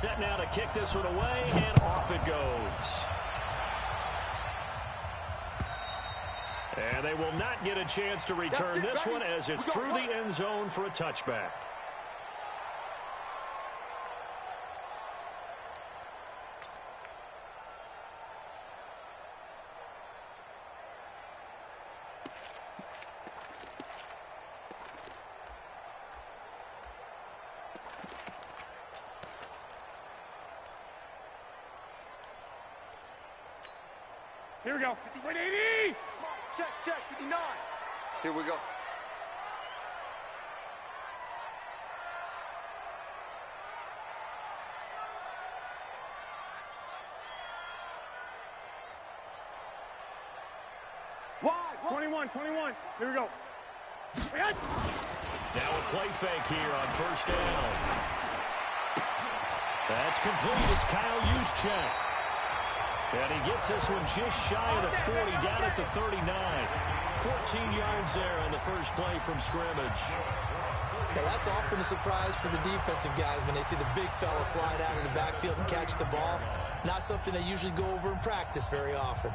Set now to kick this one away, and off it goes. And they will not get a chance to return this one as it's through the end zone for a touchback. Here we go. 180. Check, 59. Here we go. Wide. 21. Here we go. Now a play fake here on first down. That's complete. It's Kyle Juszczyk. And he gets this one just shy of the 40, down at the 39. 14 yards there on the first play from scrimmage. Yeah, that's often a surprise for the defensive guys when they see the big fella slide out of the backfield and catch the ball. Not something they usually go over in practice very often.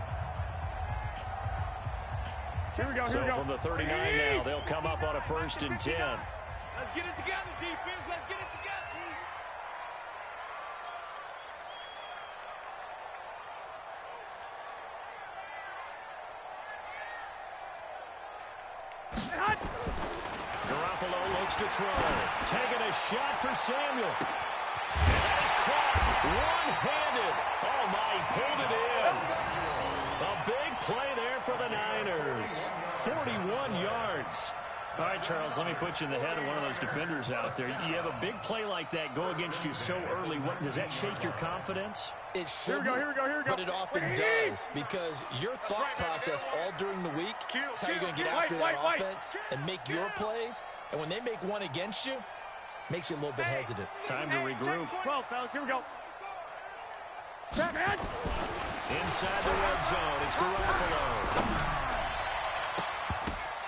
Here we go. So from the 39 now, they'll come up on a 1st and 10. Let's get it together, defense. Let's get it together. Garoppolo looks to throw. Taking a shot for Samuel. And that is caught one-handed. Oh, my, he pulled it in. A big play there for the Niners. 41 yards. All right, Charles, let me put you in the head of one of those defenders out there. You have a big play like that go against you so early. What does that shake your confidence? It should, but it often does, because your thought process all during the week is how you're going to get after that offense and make your plays. And when they make one against you, makes you a little bit hesitant. Time to regroup. 12, fellas, here we go. Inside the red zone, it's Garoppolo.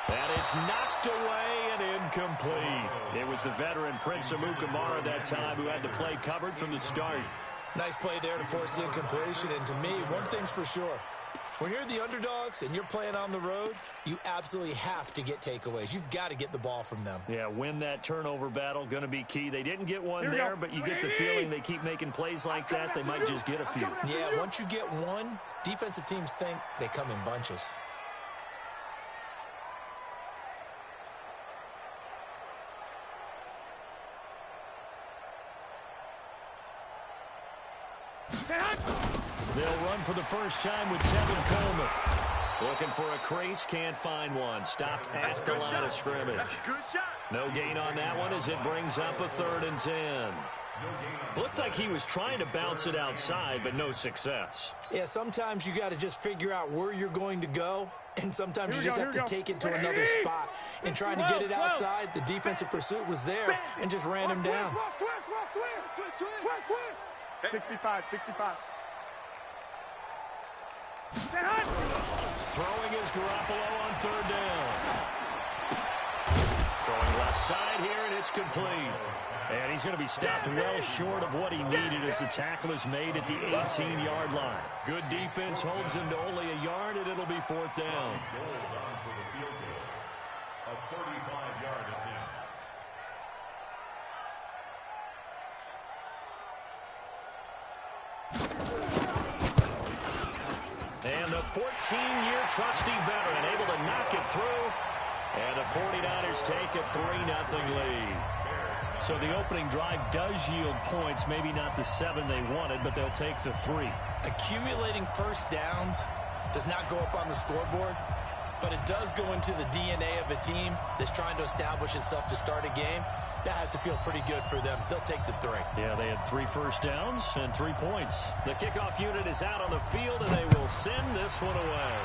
And it's knocked away and incomplete. It was the veteran Prince Amukamara that time who had the play covered from the start. Nice play there to force the incompletion. And to me, one thing's for sure. When you're the underdogs and you're playing on the road, you absolutely have to get takeaways. You've got to get the ball from them. Yeah, win that turnover battle, going to be key. They didn't get one there, but you get the feeling they keep making plays like that, they might just get a few. Yeah, once you get one, defensive teams think they come in bunches. They'll run for the first time with Tevin Coleman. Looking for a crease, can't find one. Stopped at the line of scrimmage. No gain on that one as it brings up a 3rd and 10. Looked like he was trying to bounce it outside, but no success. Yeah, sometimes you got to just figure out where you're going to go, and sometimes you just have to take it to another spot. And trying to get it outside, the defensive pursuit was there and just ran him down. 65. Throwing is Garoppolo on 3rd down. Throwing left side here, and it's complete. And he's going to be stopped well short of what he needed as the tackle is made at the 18-yard line. Good defense holds him to only a yard, and it'll be 4th down. A 35-yard attempt. And the 14-year trusty veteran able to knock it through. And the 49ers take a 3-0 lead. So the opening drive does yield points, maybe not the 7 they wanted, but they'll take the 3. Accumulating first downs does not go up on the scoreboard, but it does go into the DNA of a team that's trying to establish itself to start a game. That has to feel pretty good for them. They'll take the 3. Yeah, they had 3 first downs and 3 points. The kickoff unit is out on the field, and they will send this one away.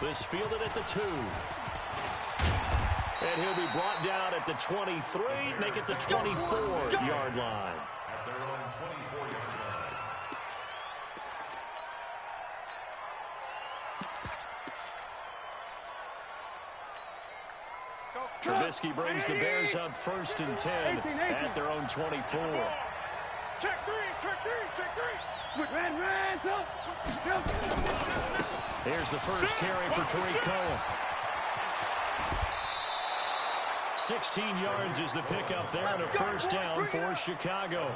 This fielded at the 2. And he'll be brought down at the 23, make it the 24-yard line. At their own 24-yard line. Trubisky brings the Bears up 1st and 10 at their own 24. Check three, check three, check three. Switch, ran, go. Here's the first carry for Tariq Cohen. 16 yards is the pickup there, and a first down for Chicago.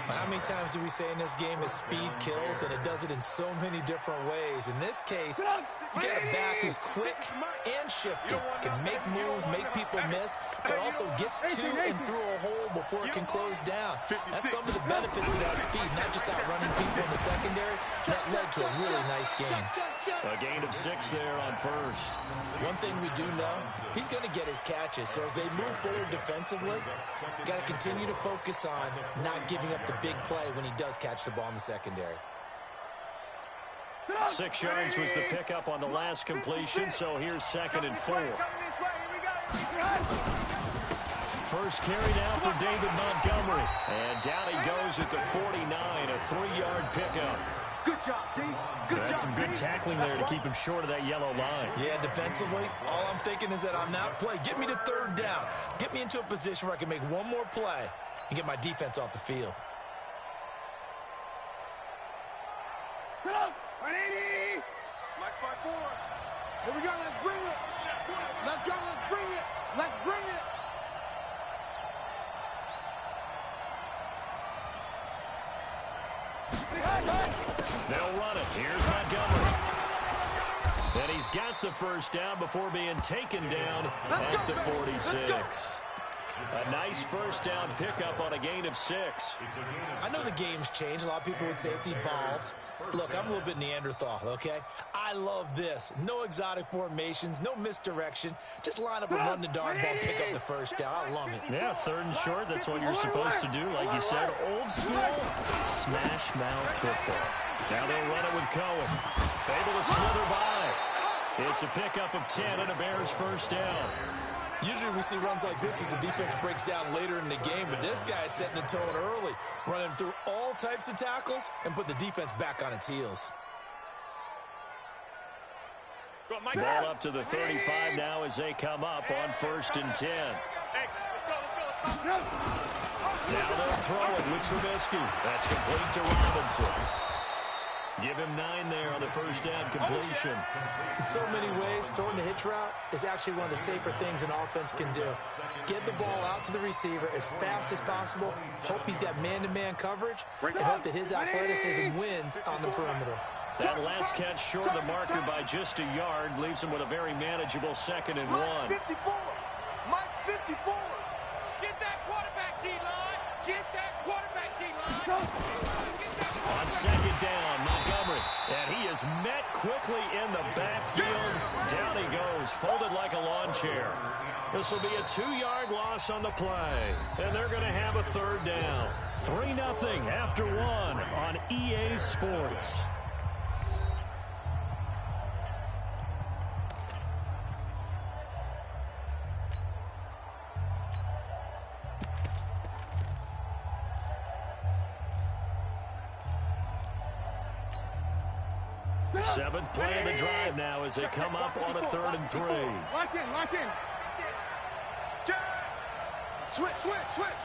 How many times do we say in this game that speed kills, and it does it in so many different ways? In this case, you got a back who's quick and shifty, can make moves, make people miss, but also gets to and through a hole before it can close down. That's some of the benefits of that speed, not just outrunning people in the secondary. That led to a really nice game. A gain of 6 there on first. One thing we do know, he's going to get his catches. So as they move forward defensively, got to continue to focus on not giving up the big play when he does catch the ball in the secondary. 6 yards was the pickup on the last completion, so here's 2nd and 4. First carry now for David Montgomery. And down he goes at the 49, a 3-yard pickup. Good job, D. Good job. That's some good tackling there to keep him short of that yellow line. Yeah, defensively, all I'm thinking is that on that play, get me to 3rd down. Get me into a position where I can make one more play and get my defense off the field. Get up, 180. Max by 4. Here we go, let's bring it. Let's go, let's bring it. Let's bring it. They'll run it. Here's Montgomery. And he's got the first down before being taken down at the 46. A nice first down pickup on a gain of 6. I know the game's changed. A lot of people would say it's evolved. Look, I'm a little bit Neanderthal, okay? I love this. No exotic formations, no misdirection. Just line up and run the darn ball, pick up the first down. I love it. Yeah, 3rd and short. That's what you're supposed to do. Like you said, old school smash mouth football. Now they'll run it with Cohen. Able to slither by. It's a pickup of 10 and a Bears first down. Usually we see runs like this as the defense breaks down later in the game, but this guy is setting the tone early, running through all types of tackles and put the defense back on its heels. Ball up to the 35 now as they come up on 1st and 10. Now they'll throw it with Trubisky. That's complete to Robinson. Give him 9 there on the first down completion. In so many ways, throwing the hitch route is actually one of the safer things an offense can do. Get the ball out to the receiver as fast as possible, hope he's got man-to-man coverage, and hope that his athleticism wins on the perimeter. That last catch short of the marker by just a yard leaves him with a very manageable 2nd and 1. Mike 54. Mike 54. Get that quarterback D-line. Get that quarterback D-line. On 2nd down, Montgomery. And he is met quickly in the backfield. Down he goes, folded like a lawn chair. This will be a 2-yard loss on the play. And they're going to have a 3rd down. 3-0 after 1 on EA Sports. Seventh play of the drive now as they come up on a 3rd and 3. Lock in, lock in. Switch, switch, switch.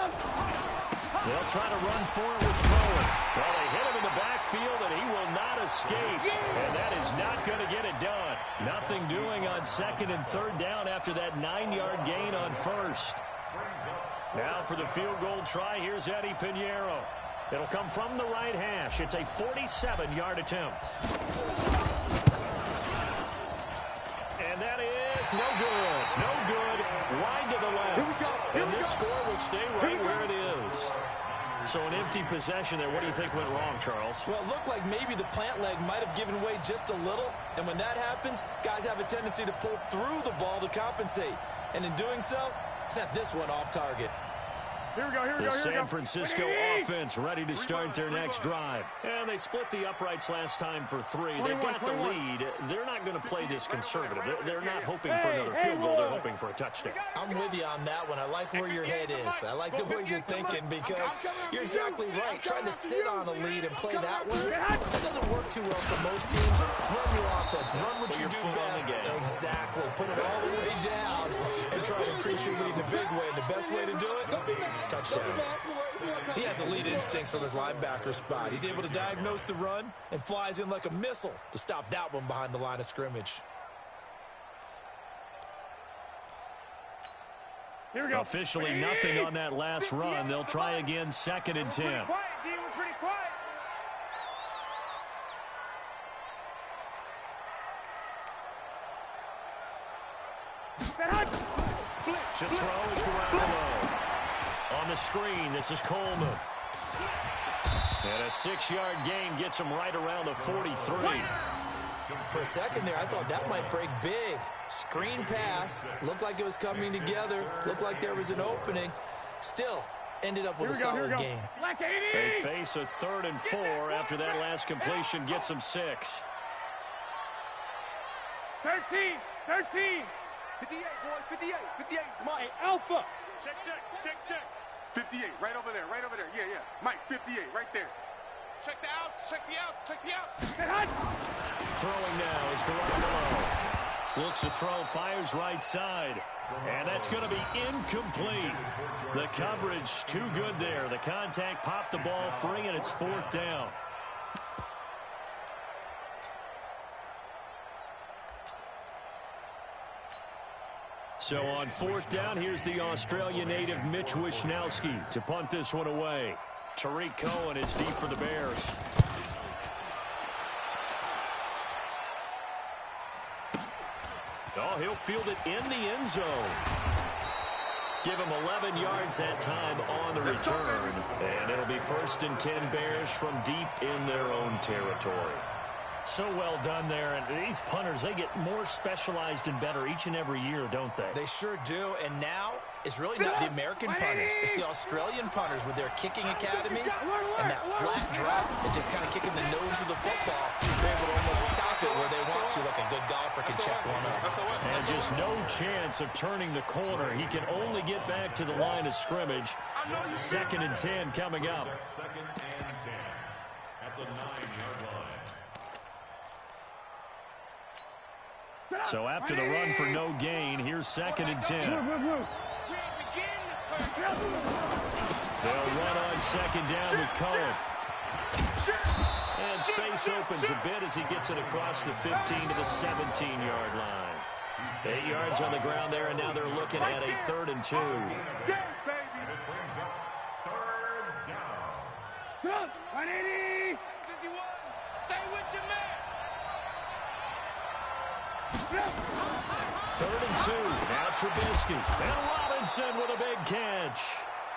They'll try to run forward with Cohen. Well, they hit him in the backfield, and he will not escape. And that is not going to get it done. Nothing doing on 2nd and 3rd down after that 9-yard gain on 1st. Now for the field goal try, here's Eddie Pinheiro. It'll come from the right hash. It's a 47-yard attempt. And that is no good. No good. Wide to the left. And this score will stay right where it is. So an empty possession there. What do you think went wrong, Charles? Well, it looked like maybe the plant leg might have given way just a little. And when that happens, guys have a tendency to pull through the ball to compensate. And in doing so, sent this one off target. The San Francisco offense ready to start their next drive. And they split the uprights last time for 3. They've got the lead. They're not going to play this conservative. They're not hoping for another field goal. They're hoping for a touchdown. I'm with you on that one. I like where your head is. I like the way you're thinking because you're exactly right. Trying to sit on a lead and play that way, that doesn't work too well for most teams. Run your offense. Run what you do best. Exactly. Put it all the way down and try to increase your lead in a big way. And the best way to do it, touchdowns. He has elite instincts from his linebacker spot. He's able to diagnose the run and flies in like a missile to stop that one behind the line of scrimmage. Here we go. Officially nothing on that last run. They'll try again, 2nd and 10. We're pretty quiet. To throw is Garoppolo. On the screen, this is Coleman. And a 6-yard gain gets him right around the 43. For a second there, I thought that might break big. Screen pass. Looked like it was coming together. Looked like there was an opening. Still, ended up with a solid game. They face a 3rd and 4 after that last completion gets them 6. 13. 58, boys, 58. 58, Mike. Hey, Alpha. Check. 58, right over there. Yeah. Mike, 58, right there. Check the outs. Throwing now is Garoppolo. Looks to throw, fires right side. And that's going to be incomplete. The coverage too good there. The contact popped the ball free, and it's 4th down. So on 4th down, here's the Australian native Mitch Wishnowski to punt this one away. Tariq Cohen is deep for the Bears. Oh, he'll field it in the end zone. Give him 11 yards that time on the return. And it'll be 1st and 10 Bears from deep in their own territory. So well done there. And these punters, they get more specialized and better each and every year, don't they? They sure do. And now it's really not the American punters. It's the Australian punters with their kicking academies and that flat drop and just kind of kicking the nose of the football. They're able to almost stop it where they want to, like a good golfer can check one up. And just no chance of turning the corner. He can only get back to the line of scrimmage. 2nd and 10 coming up. 2nd and 10 at the 9-yard line. So after the run for no gain, here's 2nd and 10. They'll run on 2nd down with Cohen. And space opens a bit as he gets it across the 15 to the 17-yard line. 8 yards on the ground there, and now they're looking at a 3rd and 2. And it brings up 3rd down. 180. 51. Stay with your man. 3rd and 2. Now Trubisky. And Robinson with a big catch.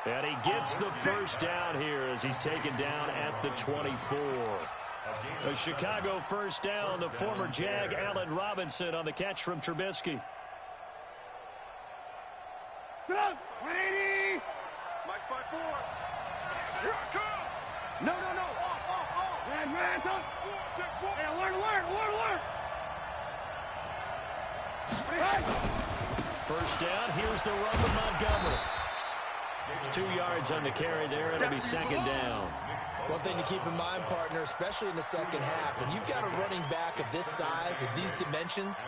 And he gets the 1st down here as he's taken down at the 24. A Chicago 1st down. The former Jag, Allen Robinson, on the catch from Trubisky. 180. Mike 5-4. Here I come. No. Off. Man, hey, alert. 1st down. Here's the run to Montgomery. 2 yards on the carry there. It'll be 2nd down. One thing to keep in mind, partner, especially in the second half, when you've got a running back of this size, of these dimensions,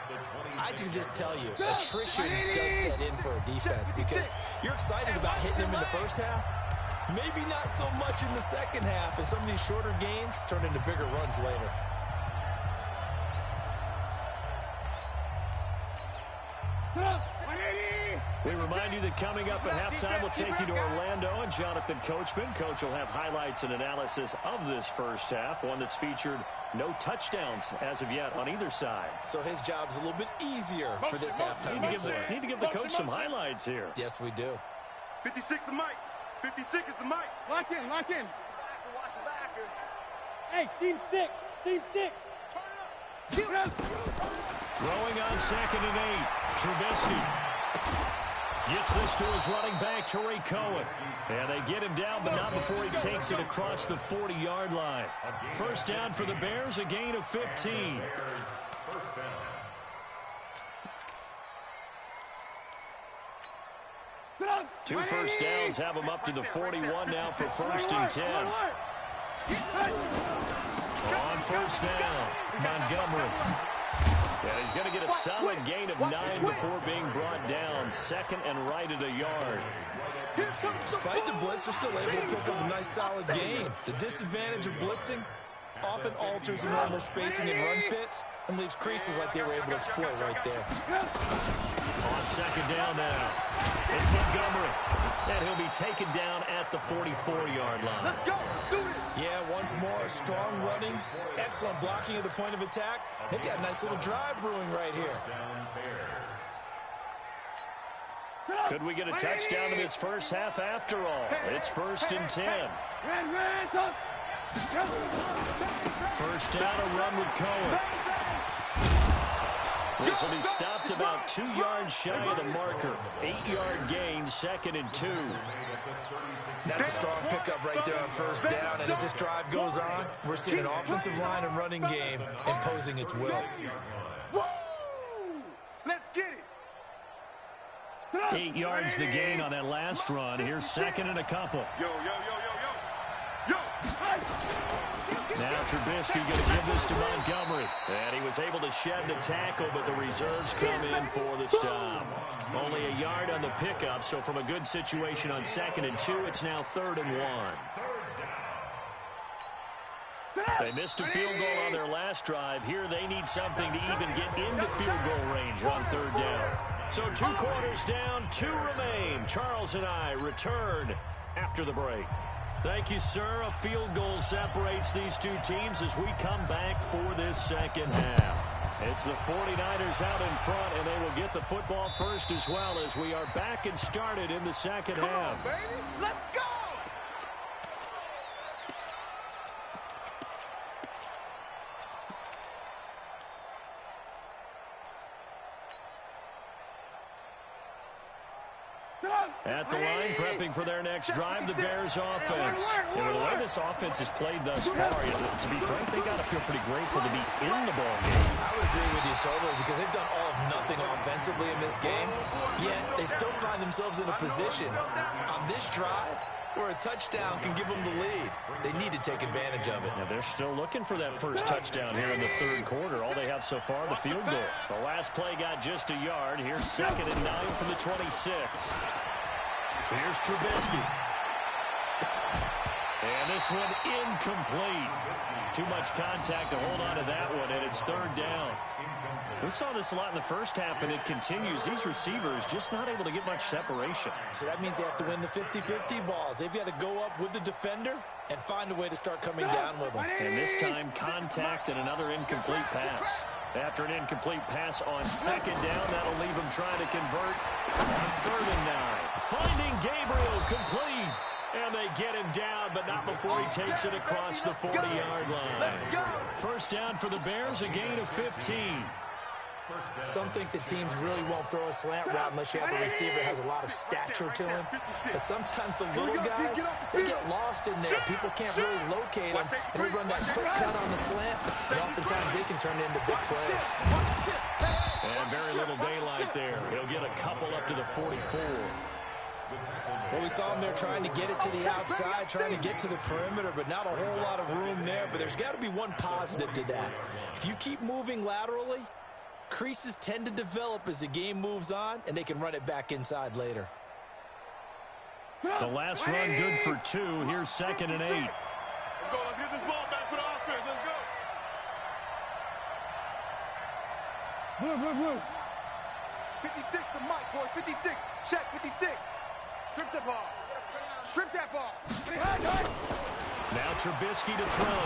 I can just tell you, attrition does set in for a defense because you're excited about hitting him in the first half. Maybe not so much in the second half, and some of these shorter gains turn into bigger runs later. We remind you that coming up at halftime, we'll take you to Orlando and Jonathan Coachman. Coach will have highlights and analysis of this first half, one that's featured no touchdowns as of yet on either side. So his job's a little bit easier for this halftime. Need to give the coach some highlights here. Yes, we do. 56 is Mike. 56 is the Mike. Lock in. Watch the backer. Hey, seam 6. Throwing on 2nd and 8. Trubisky. Gets this to his running back, Tariq Cohen. And they get him down, but not before he takes it across the 40-yard line. First down for the Bears, a gain of 15. Two first downs have him up to the 41 now for first and 10. On first down, Montgomery. And he's going to get a solid gain of 9 before being brought down. Second and right at a yard. Despite the blitz, they're still able to pick up a nice solid gain. The disadvantage of blitzing often alters the normal spacing and run fits and leaves creases like they were able to exploit right there. On second down now, it's Montgomery. And he'll be taken down at the 44-yard line. Let's go. Do it. Yeah, once more, strong running, excellent blocking at the point of attack. They've got a nice little drive brewing right here. Could we get a touchdown in this first half after all? It's first and 10. First down, a run with Cohen. This will be stopped about 2 yards shy of the marker. 8-yard gain, second and 2. That's a strong pickup right there on first down. And as this drive goes on, we're seeing an offensive line and running game imposing its will. Woo! Let's get it. 8 yards the gain on that last run. Here's second and a couple. Yo, yo, yo, yo, yo. Yo. Now Trubisky going to give this to Montgomery. And he was able to shed the tackle, but the reserves come in for the stop. Only a yard on the pickup, so from a good situation on second and 2, it's now third and 1. They missed a field goal on their last drive. Here they need something to even get into field goal range on third down. So 2 quarters down, 2 remain. Charles and I return after the break. Thank you, sir. A field goal separates these two teams as we come back for this second half. It's the 49ers out in front, and they will get the football first as well as we are back and started in the second half. Come on, baby. Let's go. At the line, prepping for their next drive, the Bears offense. And with the way this offense has played thus far, to be frank, they got to feel pretty grateful to be in the ball game. I would agree with you totally because they've done all of nothing offensively in this game, yet they still find themselves in a position on this drive where a touchdown can give them the lead. They need to take advantage of it. Now they're still looking for that first touchdown here in the third quarter. All they have so far, the field goal. The last play got just a yard. Here's second and 9 from the 26. Here's Trubisky. And this one incomplete. Too much contact to hold on to that one, and it's third down. We saw this a lot in the first half, and it continues. These receivers just not able to get much separation. So that means they have to win the 50-50 balls. They've got to go up with the defender and find a way to start coming down with them. And this time, contact and another incomplete pass. After an incomplete pass on second down, that'll leave him trying to convert on third and 9. Finding Gabriel complete. And they get him down, but not before he takes it across the 40-yard line. First down for the Bears, a gain of 15. Some think that teams really won't throw a slant route unless you have a receiver that has a lot of stature to him. But sometimes the little guys, they get lost in there. People can't really locate them, and they run that quick cut on the slant, and oftentimes they can turn it into big plays. And very little daylight there. He'll get a couple up to the 44. Well, we saw him there trying to get it to the outside, trying to get to the perimeter, but not a whole lot of room there. But there's got to be one positive to that. If you keep moving laterally, creases tend to develop as the game moves on, and they can run it back inside later. The last run good for 2. Here's second and 8. Let's go. Let's get this ball back for the offense. Let's go. Blue, blue, blue. 56 to Mike, boys. 56. Check 56. Strip the ball. Strip that ball. Now Trubisky to throw.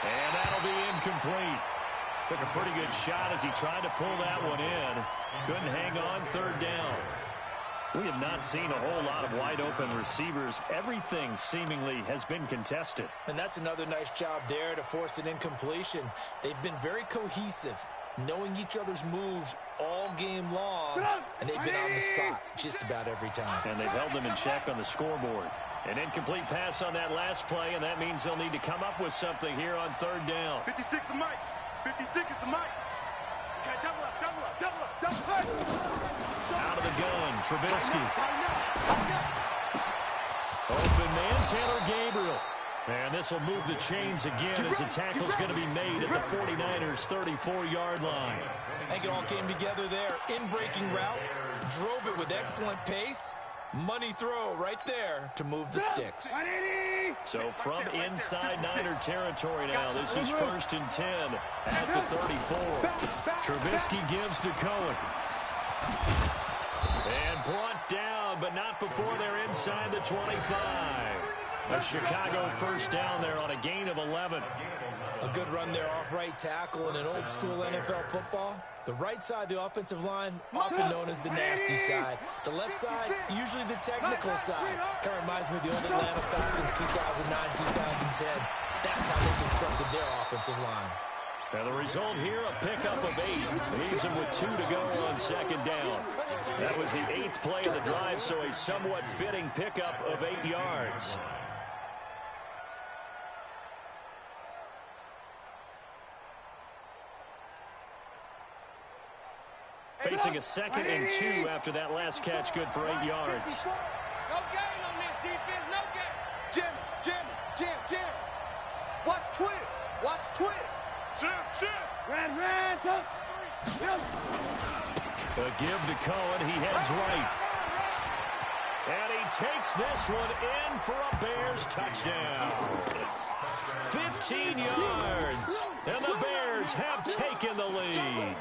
And that'll be incomplete. Took a pretty good shot as he tried to pull that one in. Couldn't hang on, third down. We have not seen a whole lot of wide-open receivers. Everything seemingly has been contested. And that's another nice job there to force an incompletion. They've been very cohesive. knowing each other's moves all game long, and they've been on the spot just about every time. And they've held them in check on the scoreboard. An incomplete pass on that last play, and that means they'll need to come up with something here on third down. 56 is the mic. 56 is the mic. Okay, double up, double up, double up, double up. Out of the gun, Trubisky. Open man's handler, Gabriel. And this will move the chains again as the tackle's going to be made at the 49ers' 34-yard line. I think it all came together there. In-breaking route, drove it with excellent pace. Money throw right there to move the sticks. So from inside Niner territory now, this is 1st and 10 at the 34. Trubisky gives to Cohen. And brought down, but not before they're inside the 25. A Chicago first down there on a gain of 11. A good run there off right tackle in an old-school NFL football. The right side of the offensive line, often known as the nasty side. The left side, usually the technical side. Kind of reminds me of the old Atlanta Falcons 2009-2010. That's how they constructed their offensive line. Now the result here, a pickup of 8. Leaves them with 2 to go on second down. That was the 8th play of the drive, so a somewhat fitting pickup of 8 yards. Facing a 2nd and 2 after that last catch, good for 8 yards. No gain on this defense, no gain. Jim. Watch twist. Watch twist. Shit. Ran, tough. A give to Cohen. He heads right. And he takes this one in for a Bears touchdown. 15 yards. And the Bears have taken the lead.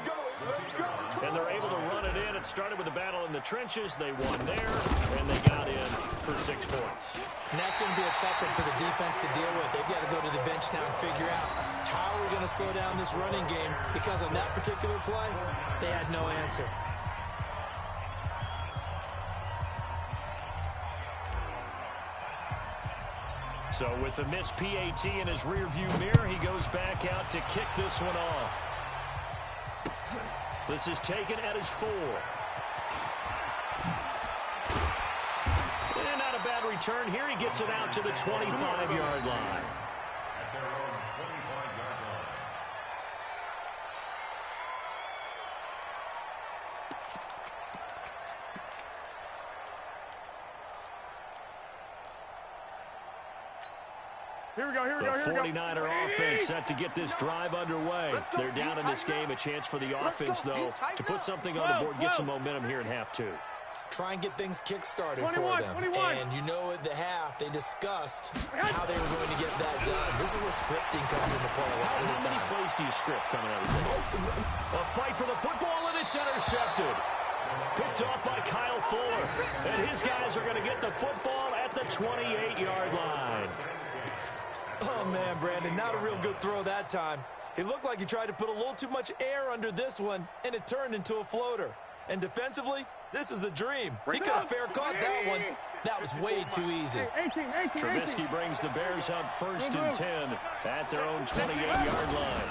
And they're able to run it in. It started with a battle in the trenches. They won there, and they got in for 6 points. And that's going to be a tough one for the defense to deal with. They've got to go to the bench now and figure out how we're going to slow down this running game, because on that particular play, they had no answer. So with the missed PAT in his rearview mirror, he goes back out to kick this one off. This is taken at his 4. And not a bad return here. He gets it out to the 25-yard line. Here we go. The 49er offense set to get this drive underway. They're down in this game. A chance for the offense, though, to put something on the board, get some momentum here in half 2. Try and get things kick-started for them. And you know at the half, they discussed how they were going to get that done. This is where scripting comes into play a lot of the time. How many plays do you script coming out of this? A fight for the football, and it's intercepted. Picked off by Kyle Fuller. And his guys are going to get the football at the 28-yard line. Oh, man, Brandon, not a real good throw that time. It looked like he tried to put a little too much air under this one, and it turned into a floater. And defensively, this is a dream. He could have fair caught that one. That was way too easy. Trubisky brings the Bears up 1st and 10 at their own 28-yard line.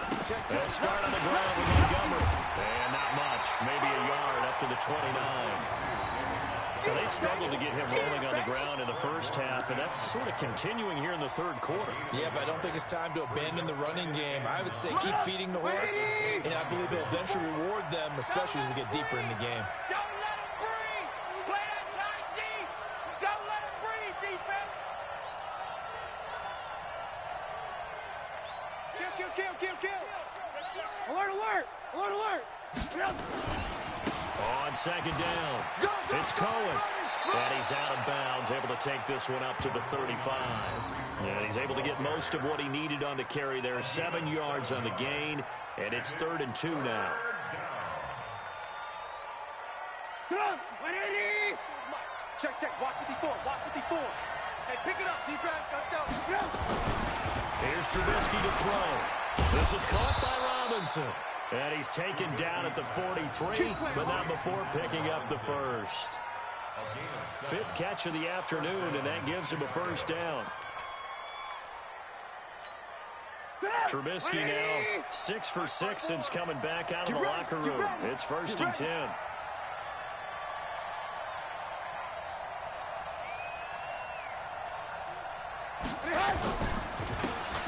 They'll start on the ground with Montgomery. And not much, maybe a yard up to the 29. So they struggled to get him rolling on the ground in the first half, and that's sort of continuing here in the third quarter. Yeah, but I don't think it's time to abandon the running game. I would say keep feeding the horse, and I believe he'll eventually reward them, especially as we get deeper in the game. Don't let him breathe. Play that tight D. Don't let him breathe, defense. Kill. Alert. On second down, it's Cohen. And he's out of bounds, able to take this one up to the 35. And he's able to get most of what he needed on the carry there. 7 yards on the gain, and it's 3rd and 2 now. Check. Watch 54. Hey, pick it up, defense. Let's go. Here's Trubisky to throw. This is caught by Robinson. And he's taken down at the 43, but not before picking up the first. 5th catch of the afternoon, and that gives him a first down. Trubisky now 6 for 6 since coming back out of the locker room. It's 1st and 10.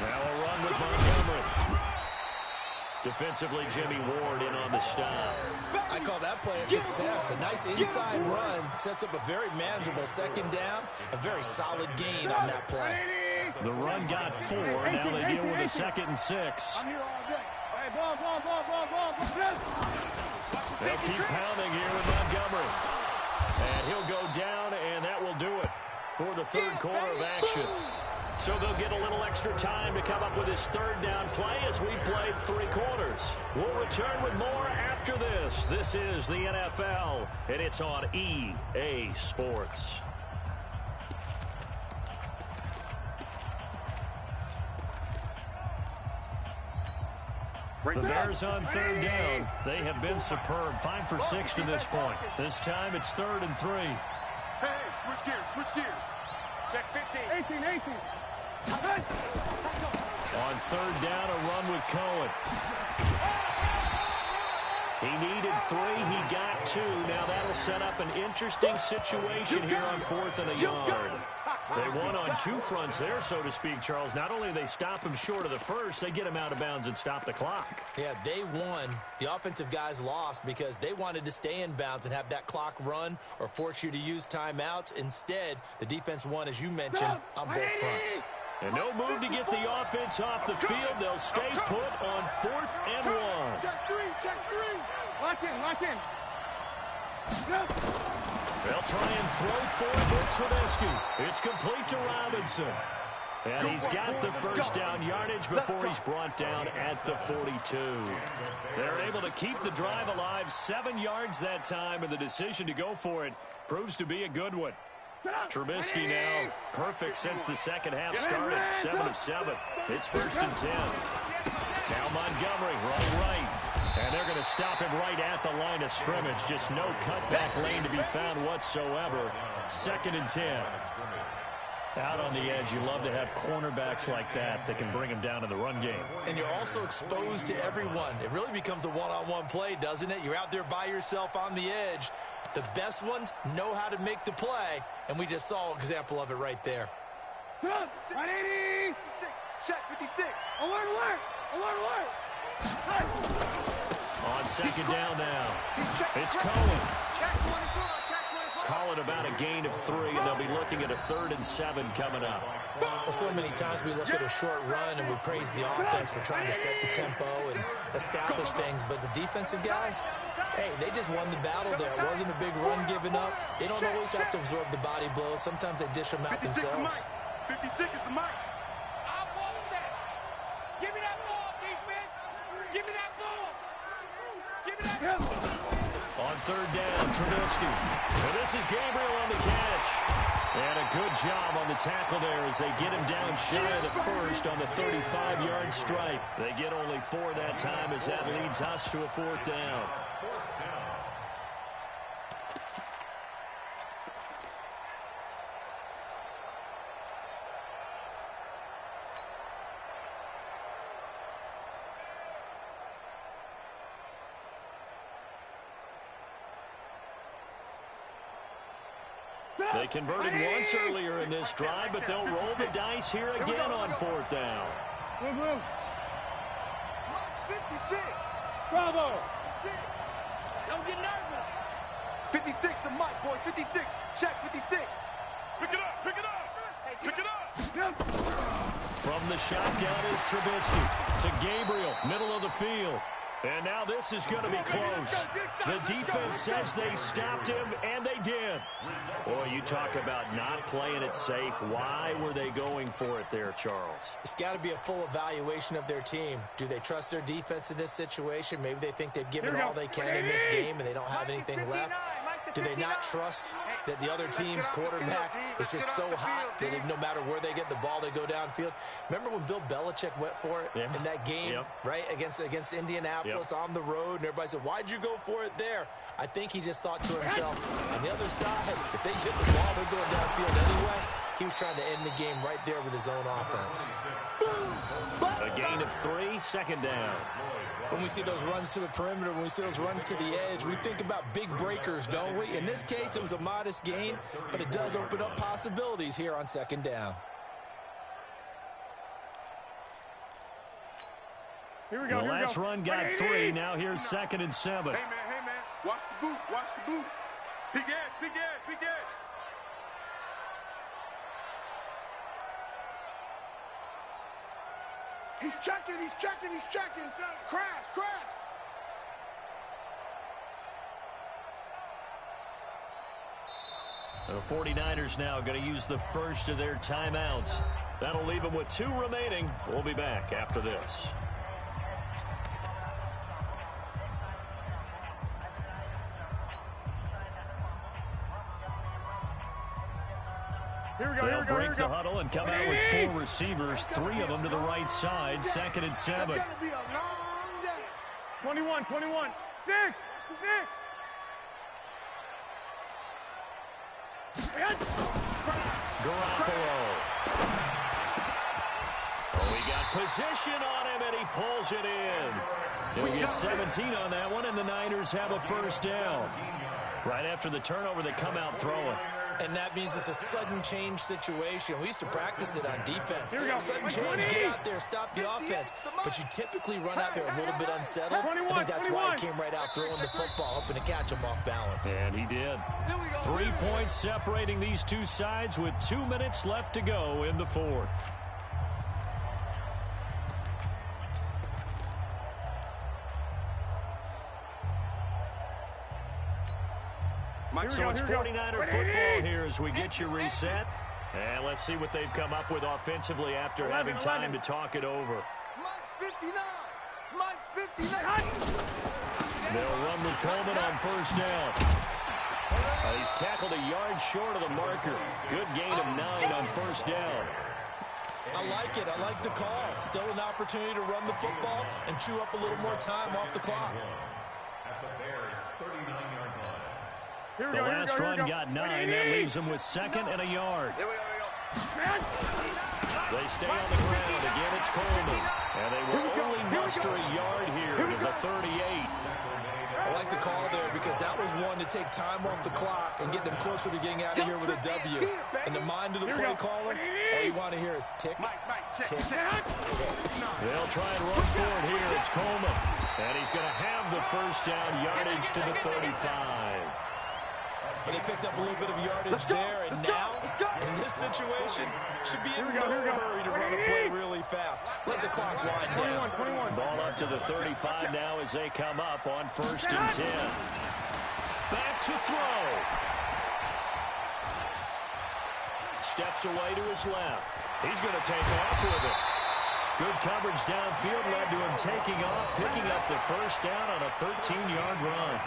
Now a run with Montgomery. Defensively, Jimmy Ward in on the stop. I call that play a success. A nice inside run sets up a very manageable 2nd down. A very solid gain on that play. The run got 4. Now they deal with a 2nd and 6. I'm here all day. Hey, ball. They'll keep pounding here with Montgomery. And he'll go down, and that will do it for the 3rd quarter of action. So they'll get a little extra time to come up with his 3rd down play as we played 3 quarters. We'll return with more after this. This is the NFL, and it's on EA Sports. The Bears on 3rd down. They have been superb. 5 for 6 to this point. This time it's 3rd and 3. Hey, switch gears. Check 15. 18. On 3rd down, a run with Cohen. He needed 3. He got 2. Now that'll set up an interesting situation here on 4th and a yard. They won on 2 fronts there, so to speak, Charles. Not only do they stop him short of the first, they get him out of bounds and stop the clock. Yeah, they won. The offensive guys lost because they wanted to stay in bounds and have that clock run or force you to use timeouts. Instead, the defense won, as you mentioned, on both fronts. And no move to get the offense off the field. They'll stay put on 4th and 1. Check 3. Lock in. They'll try and throw for it with Trubisky. It's complete to Robinson. And he's got the 1st down yardage before he's brought down at the 42. They're able to keep the drive alive. 7 yards that time, and the decision to go for it proves to be a good one. Trubisky now perfect since the 2nd half started. 7 of 7. It's 1st and 10. Now Montgomery running right. And they're going to stop him right at the line of scrimmage. Just no cutback lane to be found whatsoever. 2nd and 10. Out on the edge, you love to have cornerbacks like that can bring him down in the run game. And you're also exposed to everyone. It really becomes a one-on-one play, doesn't it? You're out there by yourself on the edge. The best ones know how to make the play, and we just saw an example of it right there. 180. Check 56. Alert. On 2nd down now, it's Cohen. Check 24. Call it about a gain of 3, and they'll be looking at a 3rd and 7 coming up. Well, so many times we look at a short run and we praise the offense for trying to set the tempo and establish things, but the defensive guys, hey, they just won the battle there. It wasn't a big run given up. They don't always have to absorb the body blows. Sometimes they dish them out themselves. 56 is the mic. I want that. Give me that ball, defense. Give me that ball. On 3rd down, Trubisky. And this is Gabriel on the catch. And a good job on the tackle there as they get him down shy of the 1st on the 35-yard stripe. They get only 4 that time as that leads us to a 4th down. They converted once earlier in this drive, but they'll roll the dice here again on 4th down. 56. Bravo. Don't get nervous. 56, the mic, boys. 56. Check 56. Pick it up. From the shotgun is Trubisky to Gabriel, middle of the field. And now this is going to be close. The defense says they stopped him, and they did. Boy, you talk about not playing it safe. Why were they going for it there, Charles? It's got to be a full evaluation of their team. Do they trust their defense in this situation? Maybe they think they've given all they can in this game and they don't have anything left. Do they not trust that the other team's quarterback is just so hot that no matter where they get the ball, they go downfield? Remember when Bill Belichick went for it in that game, right, against Indianapolis on the road, and everybody said, why'd you go for it there? I think he just thought to himself, on the other side, if they hit the ball, they're going downfield anyway. He was trying to end the game right there with his own offense. A gain of 3, second down. When we see those runs to the perimeter, when we see those runs to the edge, we think about big breakers, don't we? In this case, it was a modest gain, but it does open up possibilities here on second down. Here we go. The last run got 3. Now here's 2nd and 7. Hey, man. Watch the boot. Watch the boot. Big edge, big edge, big edge. He's checking. Crash. The 49ers now going to use the first of their timeouts. That'll leave them with 2 remaining. We'll be back after this. They'll break the huddle and come out with 4 receivers, 3 of them to the right side. 2nd and 7. It's gonna be a long day. 21. 6. Garoppolo. Oh, he got position on him, and he pulls it in. He'll get 17 on that one, and the Niners have a first down. Right after the turnover, they come out throwing. And that means it's a sudden change situation. We used to practice it on defense. Here we go. Sudden change, get out there, stop the offense. But you typically run out there a little bit unsettled. I think that's why he came right out throwing the football, hoping to catch him off balance. And he did. 3 points separating these two sides with 2 minutes left to go in the fourth. So it's 49er football here as we get you reset. And let's see what they've come up with offensively after having time to talk it over. Mike's 59. They'll run with Coleman on first down. He's tackled a yard short of the marker. Good gain of 9 on first down. I like it. I like the call. Still an opportunity to run the football and chew up a little more time off the clock. At the Bears' 39-yard line. The last run got 9. That leaves them with 2nd and a yard. Here we go. They stay on the ground. Again, it's Coleman. And they will only muster a yard here to the 38. I like the call there because that was one to take time off the clock and get them closer to getting out of here with a W. In the mind of the play caller, all you want to hear is tick, tick, tick. They'll try and run for it here. It's Coleman. And he's going to have the first down yardage to the 35. But they picked up a little bit of yardage there, and now, in this situation, should be in no hurry to run a play really fast. Let the clock wind down. 21. Ball up to the 35 now as they come up on 1st and 10. Back to throw. Steps away to his left. He's going to take off with it. Good coverage downfield led to him taking off, picking up the first down on a 13-yard run.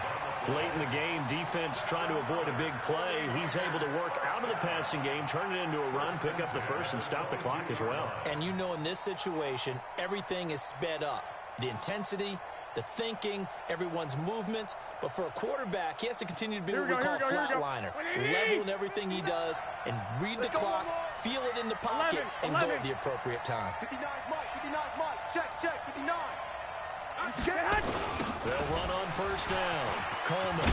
Late in the game, defense trying to avoid a big play. He's able to work out of the passing game, turn it into a run, pick up the first, and stop the clock as well. And you know in this situation, everything is sped up. The intensity, the thinking, everyone's movement. But for a quarterback, he has to continue to be what we call flatliner. Level in everything he does and read the clock, feel it in the pocket, and go at the appropriate time. 59 Mike. Check. 59. They'll run on first down. Coleman.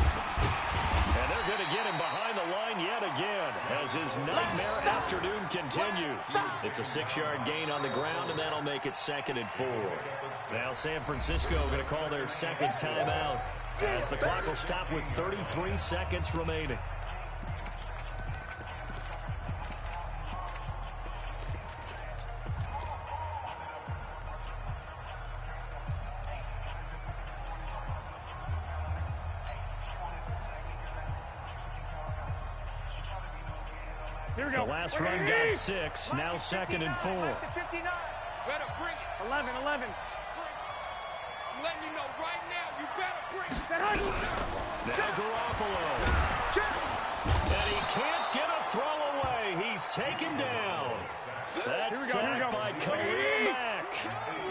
And they're going to get him behind the line yet again as his nightmare afternoon continues. It's a 6-yard gain on the ground, and that'll make it 2nd and 4. Now San Francisco going to call their second timeout as the clock will stop with 33 seconds remaining. The last run got 6. Now 2nd and 4. 59. Better bring it. 11. I'm letting you know right now, you better bring it. Now Garoppolo. And he can't get a throw away. He's taken down. That's sacked by Khalil Mack.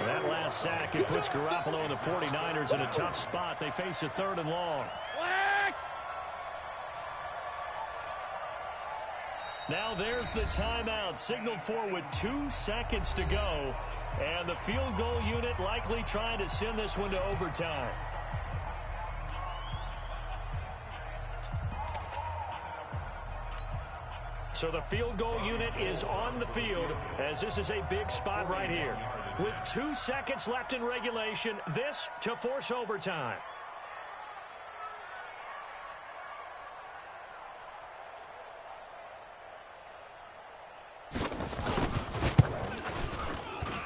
That last sack, it puts Garoppolo and the 49ers in a tough spot. They face a 3rd and long. Now there's the timeout, signaled for with 2 seconds to go. And the field goal unit likely trying to send this one to overtime. So the field goal unit is on the field as this is a big spot right here. With 2 seconds left in regulation, this to force overtime.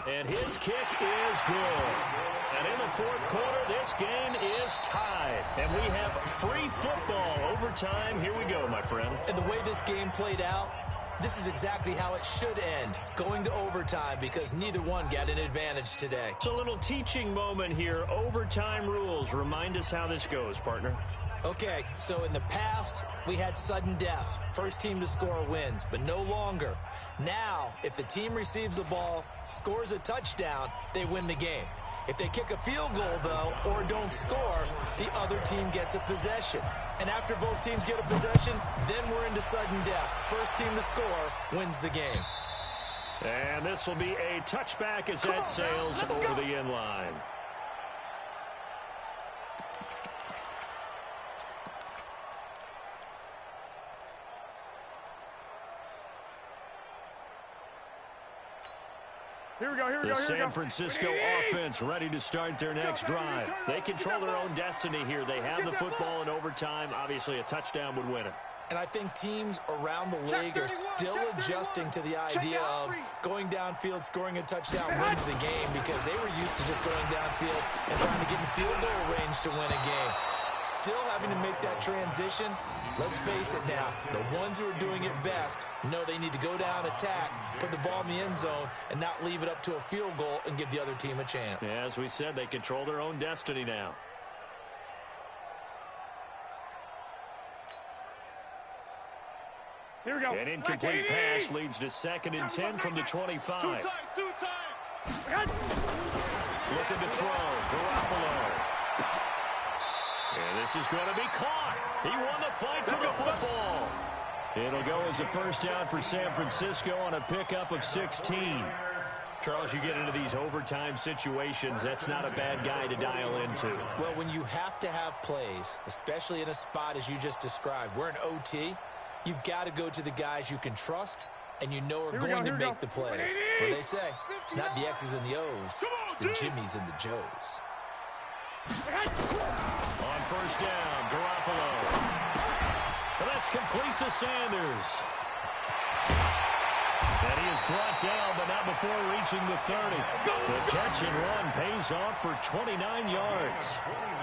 And his kick is good. And in the fourth quarter, this game is tied. And we have free football overtime. Here we go, my friend. And the way this game played out, this is exactly how it should end, going to overtime, because neither one got an advantage today. It's a little teaching moment here. Overtime rules. Remind us how this goes, partner. Okay, so in the past, we had sudden death. First team to score wins, but no longer. Now, if the team receives the ball, scores a touchdown, they win the game. If they kick a field goal, though, or don't score, the other team gets a possession. And after both teams get a possession, then we're into sudden death. First team to score wins the game. And this will be a touchback as that sails over the end line. Here we go, here we The go, here we go. San Francisco offense ready to start their next drive. They control their own destiny here. They have the football in overtime. Obviously, a touchdown would win it. And I think teams around the league are still adjusting to the idea of going downfield, scoring a touchdown wins the game, because they were used to just going downfield and trying to get in field goal range to win a game. Still having to make that transition. Let's face it now, the ones who are doing it best know they need to go down, attack, put the ball in the end zone, and not leave it up to a field goal and give the other team a chance. Yeah, as we said, they control their own destiny now. Here we go. An incomplete pass leads to 2nd and 10 from the 25. Two times. Looking to throw. Garoppolo. And this is going to be caught. He won the fight for the football. It'll go as a first down for San Francisco on a pickup of 16. Charles, you get into these overtime situations, that's not a bad guy to dial into. Well, when you have to have plays, especially in a spot as you just described, we're in OT, you've got to go to the guys you can trust and you know are going to make the plays. What they say, it's not the X's and the O's, it's the Jimmys and the Joes. On first down, Garoppolo. Well, that's complete to Sanders. And he is brought down, but not before reaching the 30. The catch and run pays off for 29 yards.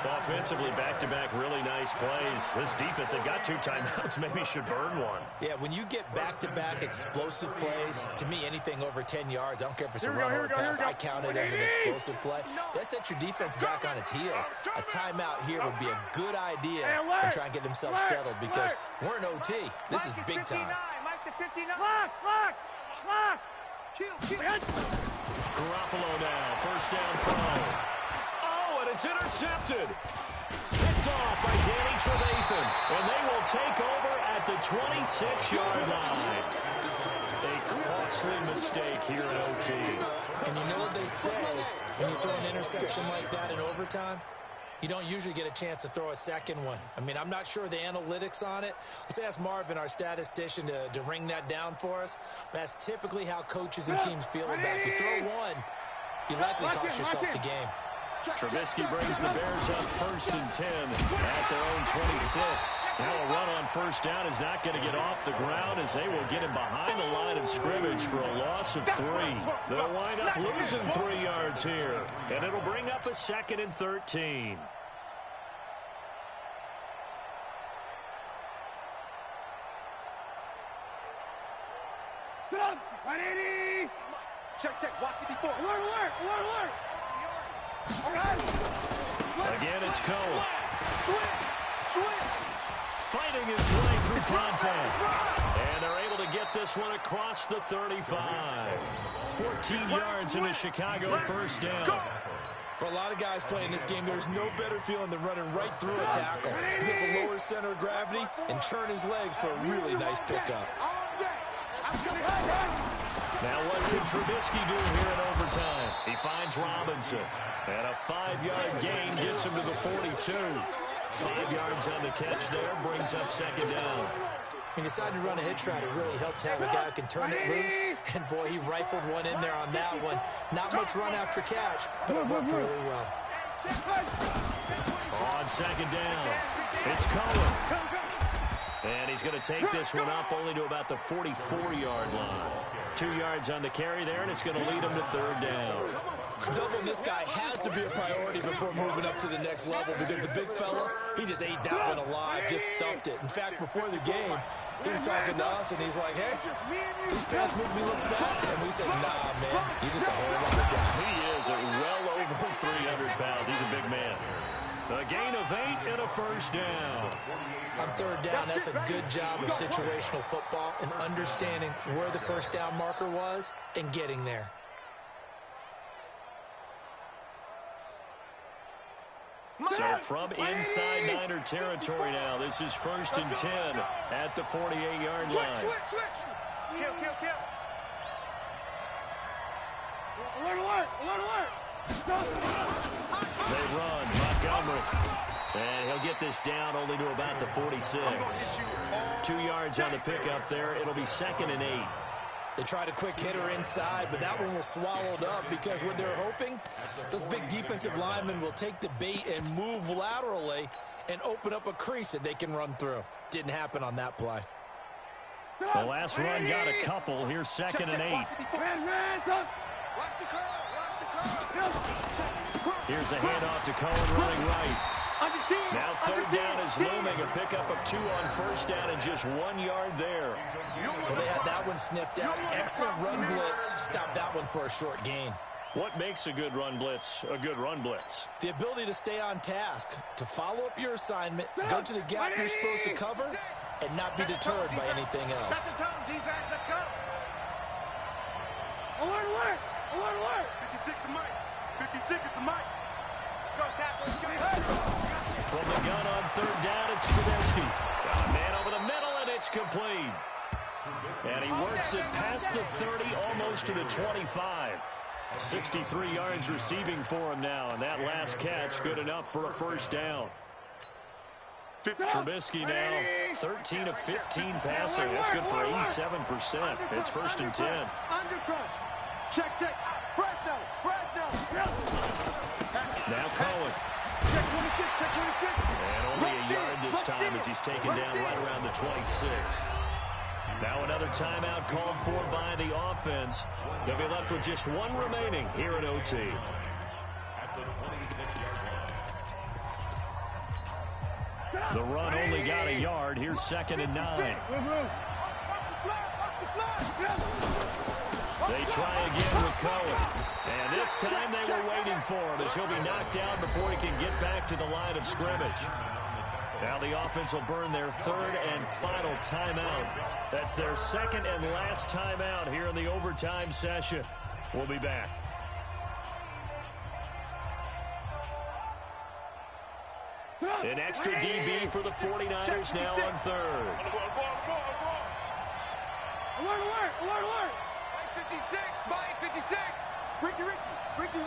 Offensively, back-to-back really nice plays. This defense, they've got 2 timeouts, maybe should burn one. Yeah, when you get back-to-back explosive plays, to me, anything over 10 yards, I don't care if it's a run or a pass, I count it as an explosive play. That sets your defense back on its heels. A timeout here would be a good idea and try and get themselves settled because we're in OT. This is big time. Clock! Garoppolo now, first down throw. Oh, and it's intercepted. Picked off by Danny Trevathan. And they will take over at the 26-yard line. A costly mistake here in OT. And you know what they say, when you throw an interception like that in overtime, you don't usually get a chance to throw a second one. I mean, I'm not sure the analytics on it. Let's ask Marvin, our statistician, to ring that down for us. That's typically how coaches and teams feel about it. You throw one, you likely cost yourself the game. Trubisky brings the Bears up first and 10 at their own 26. Now a run on first down is not going to get off the ground as they will get him behind the line of scrimmage for a loss of 3. They'll wind up losing 3 yards here, and it'll bring up a 2nd and 13. Check. Watch 54. Alert! Again, it's Cole. Swing. Fighting his way through contact. And they're able to get this one across the 35. 14 yards in the Chicago first down. For a lot of guys playing this game, there's no better feeling than running right through a tackle. He's able to lower his center of gravity and churn his legs for a really nice pickup. Now what can Trubisky do here in overtime? He finds Robinson. And a 5-yard gain gets him to the 42. 5 yards on the catch there, brings up second down. He decided to run a hitch route. It really helps to have a guy who can turn it loose. And, boy, he rifled one in there on that one. Not much run after catch, but it worked really well. On second down, it's Cohen. And he's going to take this one up only to about the 44-yard line. 2 yards on the carry there, and it's going to lead him to third down. Doubling this guy has to be a priority before moving up to the next level because the big fella, he just ate that one alive, just stuffed it. In fact, before the game, he was talking to us, and he's like, hey, these pants make me look fat. And we said, nah, man, you're just a whole lot of guy. He is at well over 300 pounds. He's a big man. A gain of 8 and a first down. On third down, that's a good job of situational football and understanding where the first down marker was and getting there. So from inside Niner territory now, this is 1st and 10 at the 48-yard line. Switch. Kill. Alert. They run, Montgomery. And he'll get this down only to about the 46. 2 yards on the pickup there. It'll be 2nd and 8. They tried a quick hitter inside, but that one was swallowed up because what they're hoping, those big defensive linemen will take the bait and move laterally and open up a crease that they can run through. Didn't happen on that play. The last run got a couple. Here's 2nd and 8. Here's a handoff to Cohen running right. Now third down is looming. A pickup of 2 on first down and just 1 yard there. Well, they had that one sniffed out. Excellent run blitz. Stopped that one for a short gain. What makes a good run blitz a good run blitz? The ability to stay on task, to follow up your assignment, go to the gap you're supposed to cover, and not be deterred by anything else. Set the tone, defense, let's go. Alert. 56 to Mike. 56 is the Mike. Go, tackle. From the gun on third down, it's Trubisky. Got a man over the middle, and it's complete. And he works it past the 30, almost to the 25. 63 yards receiving for him now, and that last catch good enough for a first down. Trubisky now 13 of 15 passing. That's good for 87%. It's 1st and 10. Undercrush. Check. Fresno. Now Cohen. Check 26. And only a yard this time as he's taken down right around the 26. Now another timeout called for by the offense. They'll be left with just 1 remaining here at OT. The run only got a yard. Here's 2nd and 9. They try again with Cohen. And this time they were waiting for him as he'll be knocked down before he can get back to the line of scrimmage. Now the offense will burn their 3rd and final timeout. That's their 2nd and last timeout here in the overtime session. We'll be back. An extra DB for the 49ers now on 3rd. Alert. 56. Ricky.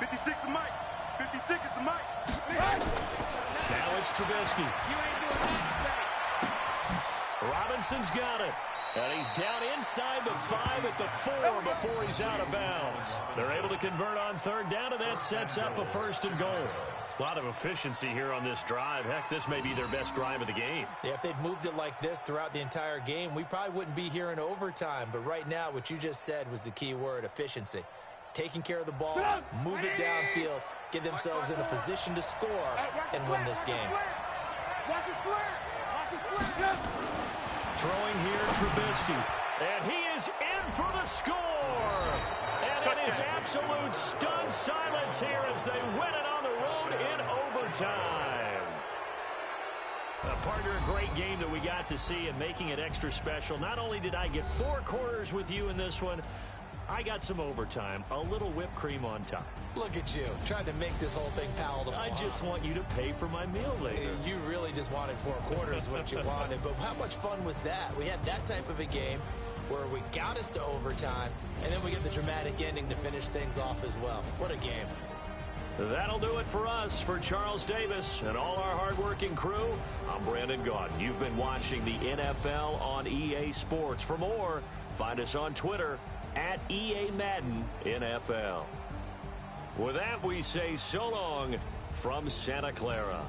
56 to Mike. 56 is the Mike. Now it's Trubisky. You ain't doing that today. Robinson's got it. And he's down inside the 5 at the 4 before he's out of bounds. They're able to convert on third down, and that sets up a 1st and goal. A lot of efficiency here on this drive. Heck, this may be their best drive of the game. Yeah, if they'd moved it like this throughout the entire game, we probably wouldn't be here in overtime. But right now, what you just said was the key word, efficiency. Taking care of the ball, move it downfield, get themselves in a position to score and win this game. Watch his flat. Throwing here, Trubisky. And he is in for the score. And it is absolute stunned silence here as they win it on the road in overtime. Partner, a great game that we got to see and making it extra special. Not only did I get 4 quarters with you in this one, I got some overtime, a little whipped cream on top. Look at you, trying to make this whole thing palatable. I just want you to pay for my meal later. You really just wanted 4 quarters what you wanted, but how much fun was that? We had that type of a game where we got us to overtime, and then we get the dramatic ending to finish things off as well. What a game. That'll do it for us. For Charles Davis and all our hardworking crew, I'm Brandon Gaudin. You've been watching the NFL on EA Sports. For more, find us on Twitter at EA Madden NFL. With that, we say so long from Santa Clara.